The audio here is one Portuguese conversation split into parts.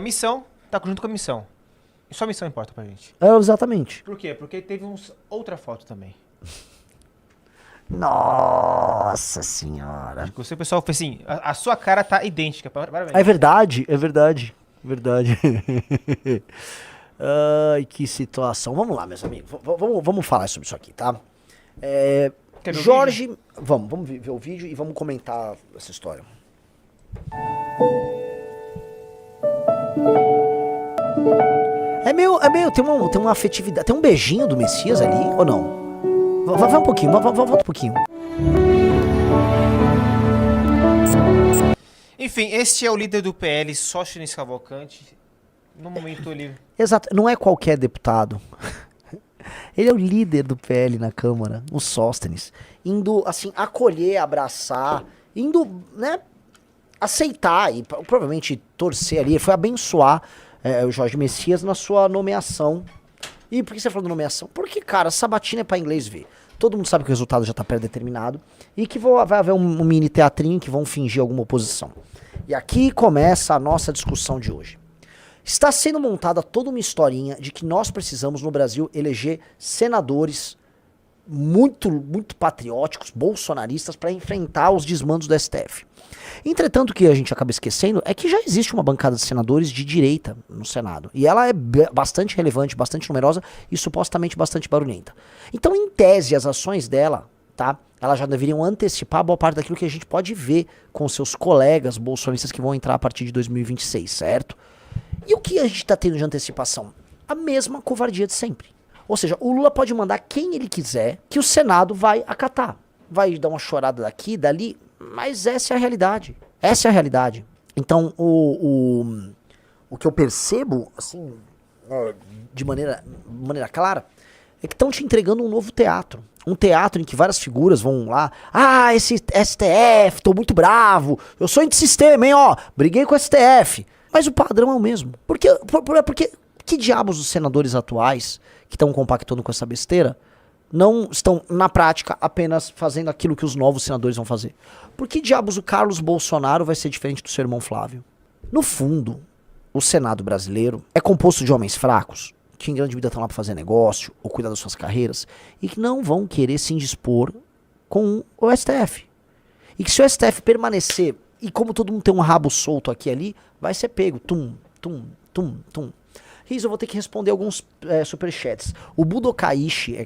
a missão tá junto com a missão. E só a missão importa pra gente. Exatamente. Por quê? Porque teve outra foto também. Nossa senhora. O pessoal foi assim, a sua cara tá idêntica. Parabéns. É verdade. Verdade. Ai, que situação. Vamos lá, meus amigos. Vamos falar sobre isso aqui, tá? Quer ver o Jorge... vídeo? Vamos ver o vídeo e vamos comentar essa história. É meio tem uma afetividade. Tem um beijinho do Messias ali, ou não? Vai um pouquinho, volta um pouquinho. Enfim, este é o líder do PL, Sóstenes Cavalcante. No momento ele... Exato, não é qualquer deputado. Ele é o líder do PL na Câmara, o Sóstenes. Indo, assim, acolher, abraçar, indo, né, aceitar e provavelmente torcer ali. Ele foi abençoar o Jorge Messias na sua nomeação. E por que você falou de nomeação? Porque, cara, sabatina é pra inglês ver. Todo mundo sabe que o resultado já tá pré-determinado e que vai haver um mini teatrinho que vão fingir alguma oposição. E aqui começa a nossa discussão de hoje. Está sendo montada toda uma historinha de que nós precisamos no Brasil eleger senadores muito patrióticos, bolsonaristas, para enfrentar os desmandos do STF. Entretanto, o que a gente acaba esquecendo é que já existe uma bancada de senadores de direita no Senado. E ela é bastante relevante, bastante numerosa e supostamente bastante barulhenta. Então, em tese, as ações dela, tá? Elas já deveriam antecipar boa parte daquilo que a gente pode ver com seus colegas bolsonaristas que vão entrar a partir de 2026, certo? E o que a gente tá tendo de antecipação? A mesma covardia de sempre. Ou seja, o Lula pode mandar quem ele quiser, que o Senado vai acatar. Vai dar uma chorada daqui, dali, mas essa é a realidade. Essa é a realidade. Então, o que eu percebo, assim, de maneira clara, é que estão te entregando um novo teatro. Um teatro em que várias figuras vão lá. Ah, esse STF, tô muito bravo. Eu sou antissistema, hein, ó. Briguei com o STF. Mas o padrão é o mesmo. Porque que diabos os senadores atuais que estão compactando com essa besteira não estão, na prática, apenas fazendo aquilo que os novos senadores vão fazer? Por que diabos o Carlos Bolsonaro vai ser diferente do seu irmão Flávio? No fundo, o Senado brasileiro é composto de homens fracos, que em grande medida estão lá para fazer negócio ou cuidar das suas carreiras, e que não vão querer se indispor com o STF. E que se o STF permanecer, e como todo mundo tem um rabo solto aqui e ali, vai ser pego. Tum. Riz, eu vou ter que responder alguns superchats. O Budokaishi,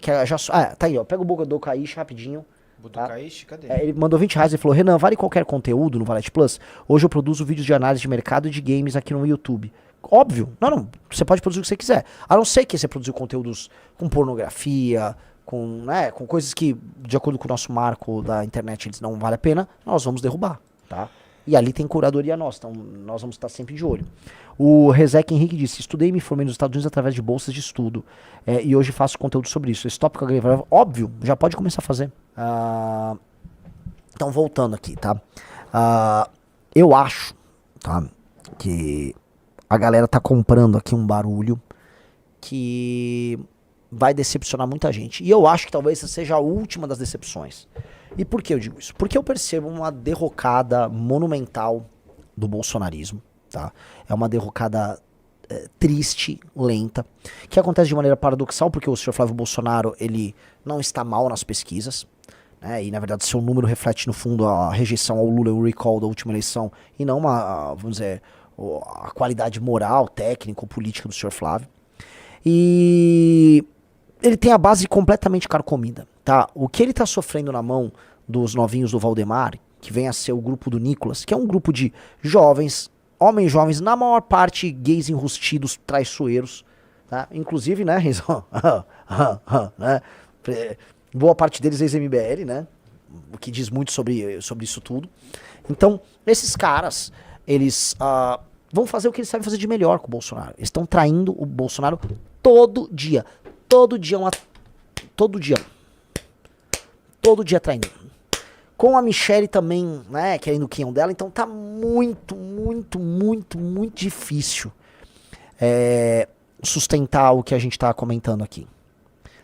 tá aí, ó. Pega o Budokaishi rapidinho. Budokaishi, cadê? Ele mandou R$20 e falou: Renan, vale qualquer conteúdo no Valete Plus? Hoje eu produzo vídeos de análise de mercado e de games aqui no YouTube. Óbvio. Não. Você pode produzir o que você quiser. A não ser que você produza conteúdos com pornografia, com coisas que, de acordo com o nosso marco da internet, eles não vale a pena, nós vamos derrubar, tá? E ali tem curadoria nossa, então nós vamos estar sempre de olho. O Rezek Henrique disse: estudei e me formei nos Estados Unidos através de bolsas de estudo. E hoje faço conteúdo sobre isso. Esse tópico óbvio, já pode começar a fazer. Então, voltando aqui, tá? Eu acho, tá, que a galera tá comprando aqui um barulho que vai decepcionar muita gente. E eu acho que talvez essa seja a última das decepções. E por que eu digo isso? Porque eu percebo uma derrocada monumental do bolsonarismo, tá? É uma derrocada triste, lenta, que acontece de maneira paradoxal, porque o senhor Flávio Bolsonaro, ele não está mal nas pesquisas, né? E na verdade seu número reflete no fundo a rejeição ao Lula e o recall da última eleição, e não vamos dizer, a qualidade moral, técnica, política do senhor Flávio. E ele tem a base completamente carcomida, tá? O que ele tá sofrendo na mão dos novinhos do Valdemar, que vem a ser o grupo do Nicolas, que é um grupo de jovens, homens jovens, na maior parte gays enrustidos, traiçoeiros, tá? Inclusive, né, né? Boa parte deles ex-MBL, né? O que diz muito sobre isso tudo. Então, esses caras, eles vão fazer o que eles sabem fazer de melhor com o Bolsonaro. Eles estão traindo o Bolsonaro todo dia. Todo dia traindo. Com a Michelle também, né, querendo o quinhão dela. Então tá muito difícil sustentar o que a gente tá comentando aqui.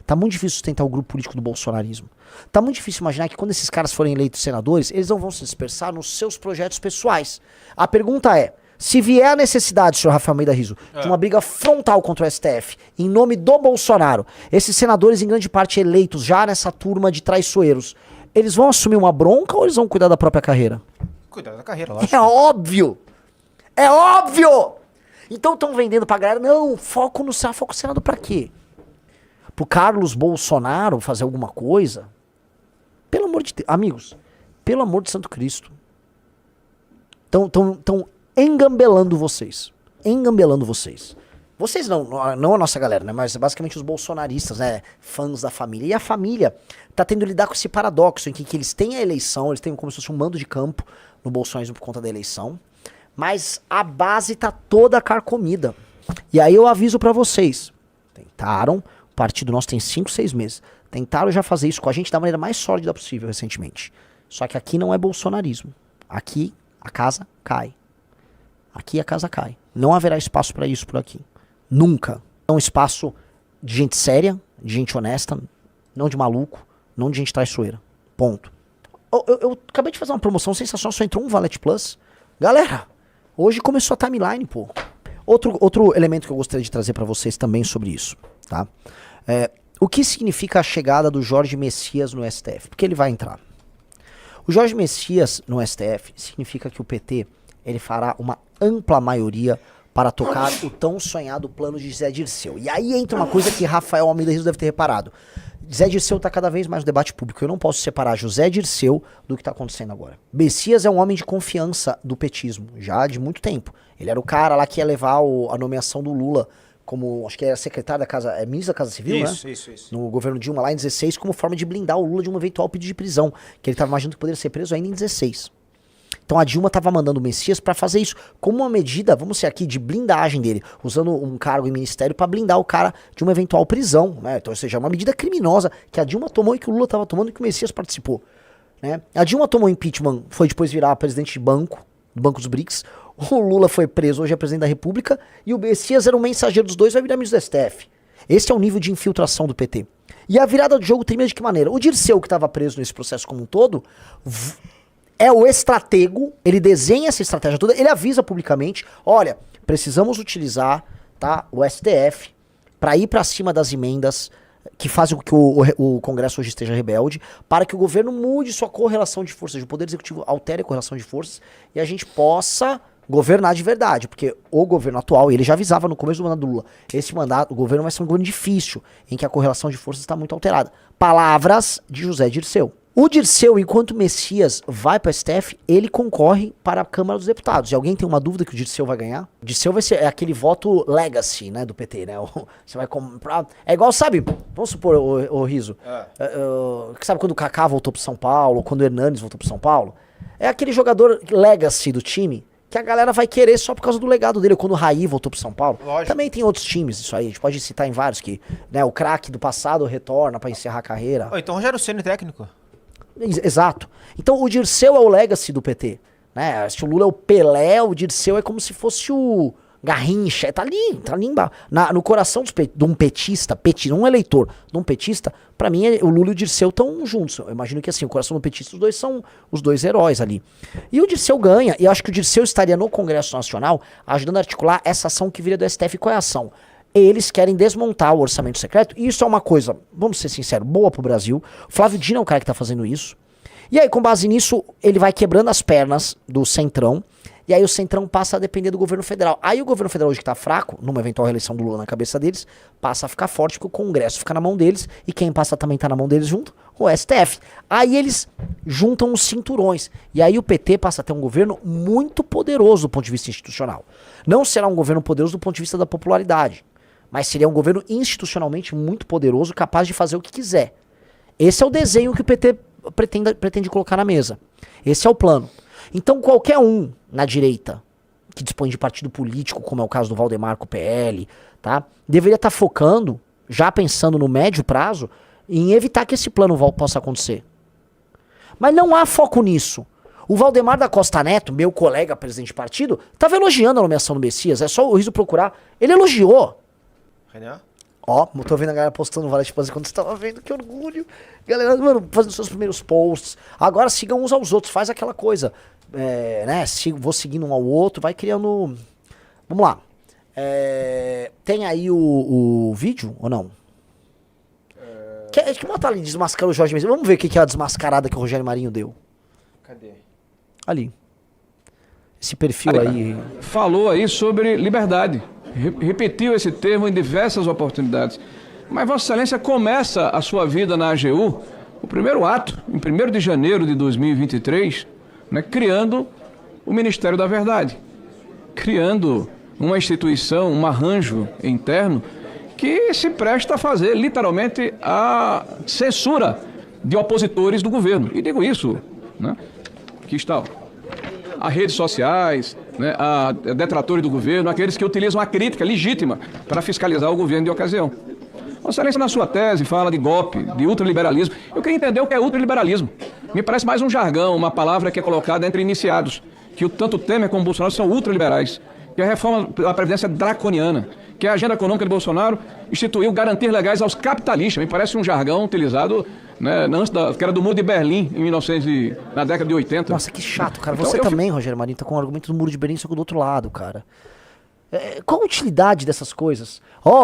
Tá muito difícil sustentar o grupo político do bolsonarismo. Tá muito difícil imaginar que quando esses caras forem eleitos senadores, eles não vão se dispersar nos seus projetos pessoais. A pergunta é: Se vier a necessidade, senhor Rafael Almeida Rizzo, de uma briga frontal contra o STF, em nome do Bolsonaro, esses senadores, em grande parte eleitos já nessa turma de traiçoeiros, eles vão assumir uma bronca ou eles vão cuidar da própria carreira? Cuidado da carreira, lógico. É óbvio! É óbvio! Então estão vendendo pra galera, não, foco no Senado pra quê? Pro Carlos Bolsonaro fazer alguma coisa? Pelo amor de Deus, amigos, pelo amor de Santo Cristo. Estão engambelando vocês. Engambelando vocês. Vocês não a nossa galera, né? Mas basicamente os bolsonaristas, né? Fãs da família. E a família tá tendo que lidar com esse paradoxo em que eles têm a eleição, eles têm como se fosse um mando de campo no bolsonarismo por conta da eleição. Mas a base tá toda carcomida. E aí eu aviso pra vocês. Tentaram, o partido nosso tem 5, 6 meses. Tentaram já fazer isso com a gente da maneira mais sólida possível recentemente. Só que aqui não é bolsonarismo. Aqui a casa cai. Aqui a casa cai. Não haverá espaço pra isso por aqui. Nunca. É um espaço de gente séria, de gente honesta, não de maluco, não de gente traiçoeira. Ponto. Eu acabei de fazer uma promoção sensacional, só entrou um Valete Plus. Galera, hoje começou a timeline, pô. Outro elemento que eu gostaria de trazer pra vocês também sobre isso, tá? O que significa a chegada do Jorge Messias no STF? Porque ele vai entrar. O Jorge Messias no STF significa que o PT ele fará uma ampla maioria para tocar o tão sonhado plano de Zé Dirceu. E aí entra uma coisa que Rafael Almeida Rizzo deve ter reparado. Zé Dirceu está cada vez mais no debate público. Eu não posso separar José Dirceu do que está acontecendo agora. Messias é um homem de confiança do petismo, já de muito tempo. Ele era o cara lá que ia levar a nomeação do Lula como, acho que era secretário da Casa, ministro da Casa Civil, isso, né? Isso. No governo Dilma lá em 16, como forma de blindar o Lula de um eventual pedido de prisão, que ele estava imaginando que poderia ser preso ainda em 16. Então a Dilma estava mandando o Messias para fazer isso como uma medida, vamos ser aqui, de blindagem dele, usando um cargo em ministério para blindar o cara de uma eventual prisão, né? Então, ou seja, uma medida criminosa que a Dilma tomou e que o Lula estava tomando e que o Messias participou, né? A Dilma tomou impeachment, foi depois virar presidente de banco, do Banco dos BRICS. O Lula foi preso, hoje é presidente da República, e o Messias era um mensageiro dos dois, vai virar ministro do STF. Esse é o nível de infiltração do PT. E a virada do jogo termina de que maneira? O Dirceu, que estava preso nesse processo como um todo, é o estratego, ele desenha essa estratégia toda, ele avisa publicamente, olha, precisamos utilizar, tá, o STF para ir para cima das emendas que fazem com que o Congresso hoje esteja rebelde, para que o governo mude sua correlação de forças, o Poder Executivo altere a correlação de forças e a gente possa governar de verdade, porque o governo atual, ele já avisava no começo do mandato do Lula, esse mandato, o governo vai ser um governo difícil, em que a correlação de forças está muito alterada. Palavras de José Dirceu. O Dirceu, enquanto Messias vai para a STF, ele concorre para a Câmara dos Deputados. E alguém tem uma dúvida que o Dirceu vai ganhar? O Dirceu vai ser aquele voto legacy, né, do PT, né? Você vai comprar... É igual, sabe, vamos supor, o Rizzo, sabe quando o Kaká voltou para São Paulo, quando o Hernanes voltou para São Paulo? É aquele jogador legacy do time que a galera vai querer só por causa do legado dele. Quando o Raí voltou pro São Paulo. Lógico. Também tem outros times, isso aí. A gente pode citar em vários que, né, o craque do passado retorna para encerrar a carreira. Então Rogério Ceni técnico. Exato. Então o Dirceu é o legacy do PT, né? Se o Lula é o Pelé, o Dirceu é como se fosse o Garrincha. Tá ali no coração de um petista, um eleitor, de um petista. Pra mim, o Lula e o Dirceu estão juntos. Eu imagino que assim, o coração do petista, os dois são os dois heróis ali. E o Dirceu ganha, e eu acho que o Dirceu estaria no Congresso Nacional ajudando a articular essa ação que viria do STF. Qual é a ação? Eles querem desmontar o orçamento secreto, e isso é uma coisa, vamos ser sinceros, boa pro Brasil. O Flávio Dino é o cara que tá fazendo isso. E aí, com base nisso, ele vai quebrando as pernas do Centrão, e aí o Centrão passa a depender do governo federal. Aí o governo federal hoje que tá fraco, numa eventual reeleição do Lula na cabeça deles, passa a ficar forte, porque o Congresso fica na mão deles, e quem passa também tá na mão deles junto? O STF. Aí eles juntam os cinturões, e aí o PT passa a ter um governo muito poderoso do ponto de vista institucional. Não será um governo poderoso do ponto de vista da popularidade, mas seria um governo institucionalmente muito poderoso, capaz de fazer o que quiser. Esse é o desenho que o PT pretende colocar na mesa. Esse é o plano. Então qualquer um na direita que dispõe de partido político, como é o caso do Valdemar com o PL, tá, deveria estar focando, já pensando no médio prazo, em evitar que esse plano possa acontecer. Mas não há foco nisso. O Valdemar da Costa Neto, meu colega presidente de partido, estava elogiando a nomeação do Messias. É só o Rizzo procurar. Ele elogiou. Renan? Ó, tô vendo a galera postando várias tipo assim, quando você tava vendo, que orgulho. Galera, mano, fazendo seus primeiros posts. Agora sigam uns aos outros, faz aquela coisa. Né? Vou seguindo um ao outro, vai criando. Vamos lá. Tem aí o vídeo ou não? Que bota ali, desmascara o Jorge Messias. Vamos ver o que é a desmascarada que o Rogério Marinho deu. Cadê? Ali. Esse perfil aí. Falou aí sobre liberdade. Repetiu esse termo em diversas oportunidades. Mas Vossa Excelência começa a sua vida na AGU, o primeiro ato, em 1º de janeiro de 2023, né, criando o Ministério da Verdade. Criando uma instituição, um arranjo interno que se presta a fazer, literalmente, a censura de opositores do governo. E digo isso, né? Aqui está, ó. As redes sociais, né, a detratores do governo, aqueles que utilizam a crítica legítima para fiscalizar o governo de ocasião. Vossa Excelência, na sua tese, fala de golpe, de ultraliberalismo. Eu queria entender o que é ultraliberalismo. Me parece mais um jargão, uma palavra que é colocada entre iniciados, que tanto Temer como Bolsonaro são ultraliberais, que a reforma da Previdência é draconiana, que a agenda econômica de Bolsonaro instituiu garantias legais aos capitalistas. Me parece um jargão utilizado, né, que era do Muro de Berlim, na década de 80. Nossa, que chato, cara. Você também, Rogério Marinho, tá com o argumento do Muro de Berlim, só que do outro lado, cara. Qual a utilidade dessas coisas?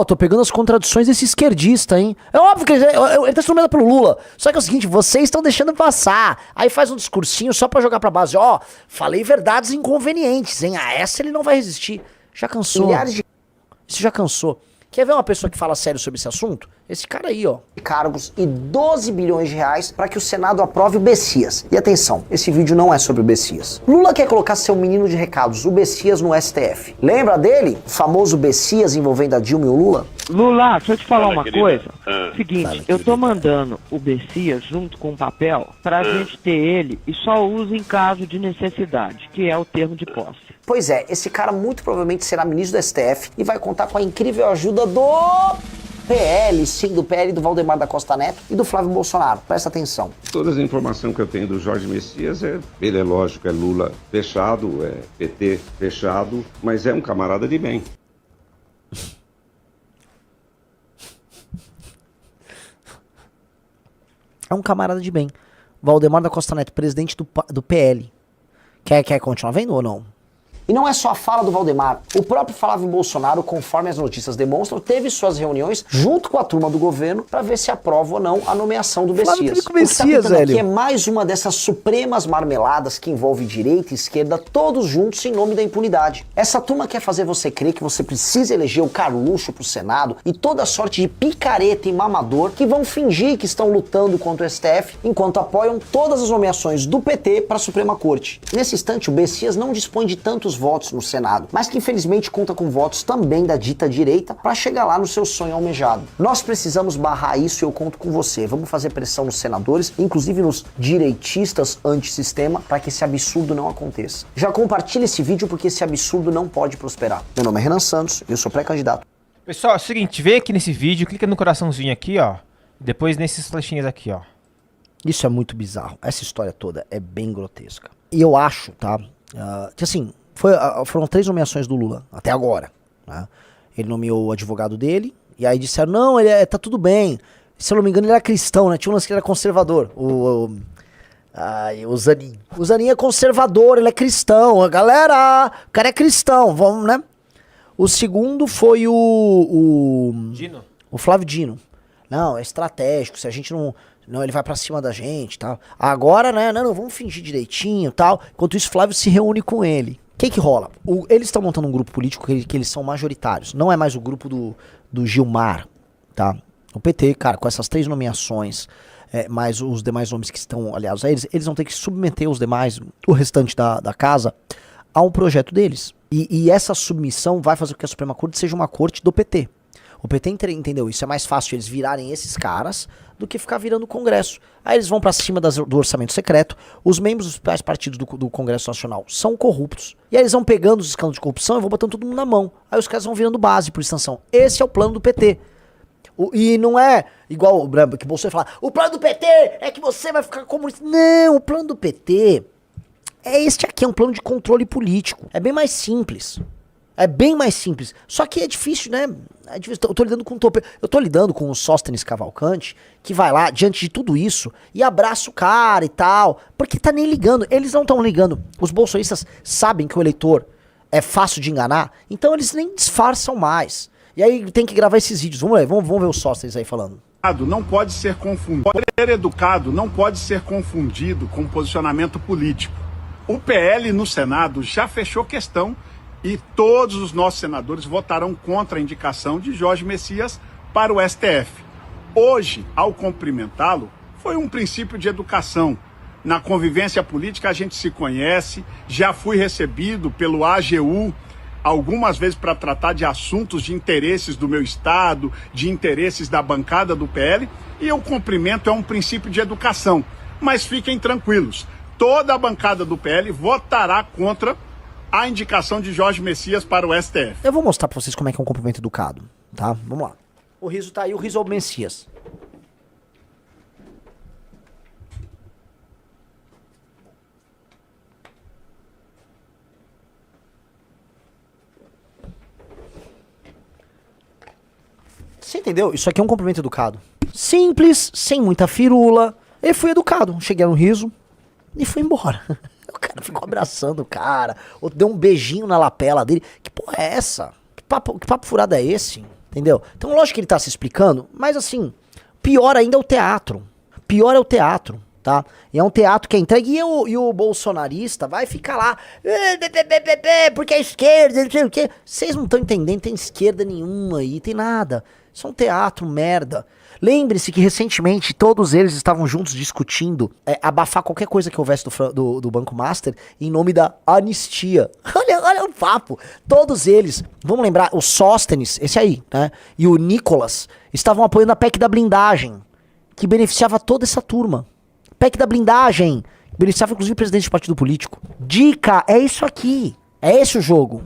Tô pegando as contradições desse esquerdista, hein? É óbvio que ele tá instrumentado pelo Lula. Só que é o seguinte, vocês estão deixando passar. Aí faz um discursinho só pra jogar pra base. Falei verdades inconvenientes, hein? A essa ele não vai resistir. Já cansou. Isso já cansou. Quer ver uma pessoa que fala sério sobre esse assunto? Esse cara aí, ó. Cargos e 12 bilhões de reais para que o Senado aprove o Bessias. E atenção, esse vídeo não é sobre o Bessias. Lula quer colocar seu menino de recados, o Bessias, no STF. Lembra dele? O famoso Bessias envolvendo a Dilma e o Lula? Lula, deixa eu te falar uma coisa. Seguinte, Fala, eu tô mandando o Bessias junto com o papel pra gente ter ele e só usa em caso de necessidade, que é o termo de posse. Pois é, esse cara muito provavelmente será ministro do STF e vai contar com a incrível ajuda do PL, sim, do PL do Valdemar da Costa Neto e do Flávio Bolsonaro. Presta atenção. Todas as informações que eu tenho do Jorge Messias ele é lógico, é Lula fechado, é PT fechado, mas é um camarada de bem. É um camarada de bem. Valdemar da Costa Neto, presidente do PL. Quer continuar vendo ou não? E não é só a fala do Valdemar. O próprio Flávio Bolsonaro, conforme as notícias demonstram, teve suas reuniões junto com a turma do governo para ver se aprova ou não a nomeação do Bessias. O que está pintando aqui é mais uma dessas supremas marmeladas que envolve direita e esquerda, todos juntos em nome da impunidade. Essa turma quer fazer você crer que você precisa eleger o Carluxo pro Senado e toda sorte de picareta e mamador que vão fingir que estão lutando contra o STF enquanto apoiam todas as nomeações do PT para a Suprema Corte. Nesse instante, o Bessias não dispõe de tantos votos no Senado, mas que infelizmente conta com votos também da dita direita para chegar lá no seu sonho almejado. Nós precisamos barrar isso e eu conto com você. Vamos fazer pressão nos senadores, inclusive nos direitistas antissistema, para que esse absurdo não aconteça. Já compartilha esse vídeo porque esse absurdo não pode prosperar. Meu nome é Renan Santos e eu sou pré-candidato. Pessoal, é o seguinte, vem aqui nesse vídeo, clica no coraçãozinho aqui, ó. Depois nesses flechinhas aqui, ó. Isso é muito bizarro. Essa história toda é bem grotesca. E eu acho, tá? Que assim, foram 3 nomeações do Lula, até agora. Né? Ele nomeou o advogado dele, e aí disseram, não, tá tudo bem. Se eu não me engano, ele era cristão, né? Tinha um lance que ele era conservador. O Zanin. O Zanin é conservador, ele é cristão. Galera, o cara é cristão, vamos, né? O segundo foi Dino. o Flávio Dino. Não, é estratégico, se a gente não, ele vai pra cima da gente, tal. Agora, né, não, vamos fingir direitinho, tal. Enquanto isso, Flávio se reúne com ele. O que rola? Eles estão montando um grupo político que eles são majoritários. Não é mais o grupo do Gilmar, tá? O PT, cara, com essas 3 nomeações, mais os demais nomes que estão aliados a eles vão ter que submeter os demais, o restante da casa, a um projeto deles. E essa submissão vai fazer com que a Suprema Corte seja uma corte do PT. O PT entendeu isso, é mais fácil eles virarem esses caras do que ficar virando o Congresso. Aí eles vão pra cima do orçamento secreto, os membros dos principais partidos do Congresso Nacional são corruptos, e aí eles vão pegando os escândalos de corrupção e vão botando todo mundo na mão. Aí os caras vão virando base por extensão. Esse é o plano do PT. E não é igual o Brabo, que o Bolsonaro fala, o plano do PT é que você vai ficar comunista. Não, o plano do PT é este aqui, é um plano de controle político. É bem mais simples. É bem mais simples. Só que é difícil, né? É difícil. Eu tô lidando com eu tô lidando com o Sóstenes Cavalcante, que vai lá, diante de tudo isso, e abraça o cara e tal. Porque tá nem ligando. Eles não estão ligando. Os bolsonistas sabem que o eleitor é fácil de enganar, então eles nem disfarçam mais. E aí tem que gravar esses vídeos. Vamos ver, vamos ver o Sóstenes aí falando. Não pode ser confundido. Ser educado não pode ser confundido com posicionamento político. O PL no Senado já fechou questão e todos os nossos senadores votarão contra a indicação de Jorge Messias para o STF. Hoje, ao cumprimentá-lo, foi um princípio de educação. Na convivência política a gente se conhece, já fui recebido pelo AGU algumas vezes para tratar de assuntos de interesses do meu estado, de interesses da bancada do PL, e o cumprimento é um princípio de educação. Mas fiquem tranquilos, toda a bancada do PL votará contra a indicação de Jorge Messias para o STF. Eu vou mostrar pra vocês como é que é um cumprimento educado, tá? Vamos lá. O riso tá aí, o riso é o Messias. Você entendeu? Isso aqui é um cumprimento educado. Simples, sem muita firula. Ele foi educado. Cheguei no riso e foi embora. O cara ficou abraçando o cara. Outro deu um beijinho na lapela dele. Que porra é essa? Que papo furado é esse? Entendeu? Então, lógico que ele tá se explicando, mas assim, pior ainda é o teatro. Pior é o teatro, tá? E é um teatro que é entregue e o bolsonarista vai ficar lá. Porque a esquerda, não sei o quê. Vocês não estão entendendo, tem esquerda nenhuma aí, tem nada. Isso é um teatro, merda. Lembre-se que recentemente todos eles estavam juntos discutindo abafar qualquer coisa que houvesse do Banco Master em nome da anistia. Olha o papo. Todos eles, vamos lembrar, o Sóstenes, esse aí, né? E o Nicolas estavam apoiando a PEC da blindagem, que beneficiava toda essa turma. PEC da blindagem, que beneficiava inclusive o presidente de partido político. Dica, é isso aqui. É esse o jogo.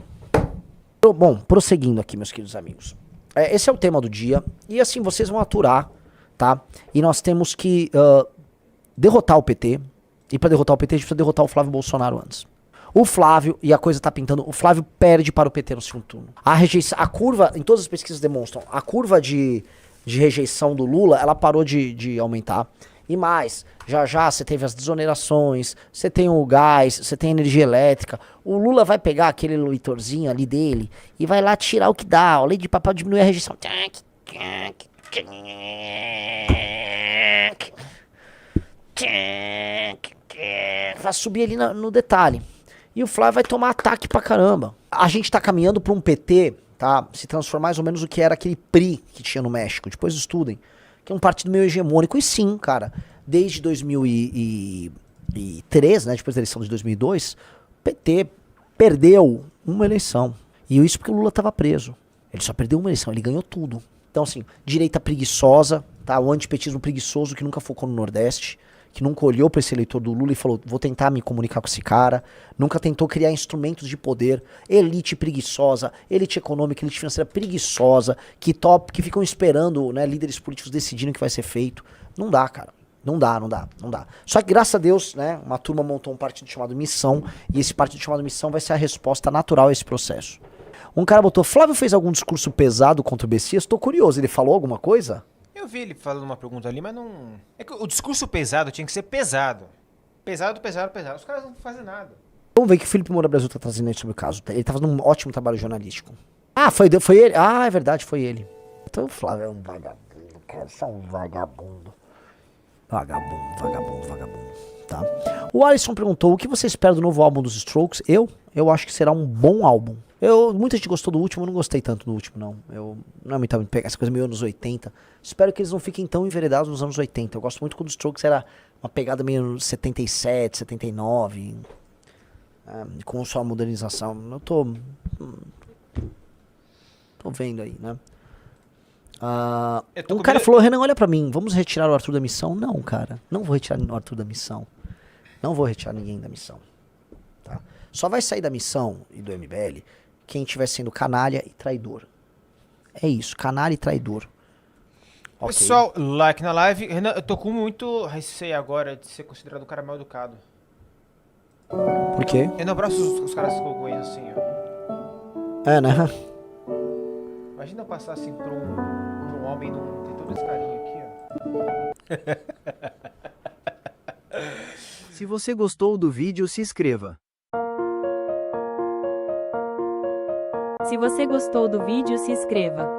Bom, prosseguindo aqui, meus queridos amigos. Esse é o tema do dia. E assim, vocês vão aturar, tá? E nós temos que derrotar o PT. E pra derrotar o PT, a gente precisa derrotar o Flávio Bolsonaro antes. O Flávio, e a coisa tá pintando, o Flávio perde para o PT no segundo turno. A curva, em todas as pesquisas demonstram, a curva de rejeição do Lula, ela parou de aumentar. E mais, já você teve as desonerações, você tem o gás, você tem a energia elétrica. O Lula vai pegar aquele eleitorzinho ali dele e vai lá tirar o que dá. A lei de papel diminui a rejeição. Vai subir ali no detalhe. E o Flávio vai tomar ataque pra caramba. A gente tá caminhando pra um PT, tá? Se transformar mais ou menos o que era aquele PRI que tinha no México. Depois estudem. Que é um partido meio hegemônico. E sim, cara, desde 2003, né, depois da eleição de 2002, o PT perdeu uma eleição. E isso porque o Lula estava preso. Ele só perdeu uma eleição, ele ganhou tudo. Então, assim, direita preguiçosa, tá? O antipetismo preguiçoso que nunca focou no Nordeste, que nunca olhou para esse eleitor do Lula e falou, vou tentar me comunicar com esse cara. Nunca tentou criar instrumentos de poder. Elite preguiçosa, elite econômica, elite financeira preguiçosa, que ficam esperando, né, líderes políticos decidirem o que vai ser feito. Não dá, cara. Não dá. Só que graças a Deus, né, uma turma montou um partido chamado Missão, e esse partido chamado Missão vai ser a resposta natural a esse processo. Um cara botou, Flávio fez algum discurso pesado contra o Messias? Tô curioso, ele falou alguma coisa? Eu vi ele falando uma pergunta ali, mas não... É que o discurso pesado tinha que ser pesado. Pesado. Os caras não fazem nada. Vamos ver o que o Felipe Moura Brasil tá trazendo aí sobre o caso. Ele tá fazendo um ótimo trabalho jornalístico. Ah, foi ele? Ah, é verdade, foi ele. Então o Flávio é um vagabundo, cara. Só um vagabundo. Vagabundo. Tá? O Alisson perguntou, o que você espera do novo álbum dos Strokes? Eu acho que será um bom álbum. Muita gente gostou do último, eu não gostei tanto do último, não. Não é muito pegar essa coisa meio anos 80. Espero que eles não fiquem tão enveredados nos anos 80. Eu gosto muito quando os Strokes era uma pegada meio 77, 79, com sua modernização. Eu tô vendo aí, né? Um cara falou, Renan, olha pra mim, vamos retirar o Arthur da missão? Não, cara, não vou retirar o Arthur da missão. Não vou retirar ninguém da missão. Tá? Só vai sair da missão e do MBL quem estiver sendo canalha e traidor. É isso, canalha e traidor. Okay. Pessoal, like na live. Renan, eu tô com muito receio agora de ser considerado um cara mal educado. Por quê? Eu não abraço os caras que eu conheço assim, ó. É, né? Imagina eu passar assim pra um homem não ter todo esse carinho aqui, ó. Se você gostou do vídeo, se inscreva. Se você gostou do vídeo, se inscreva.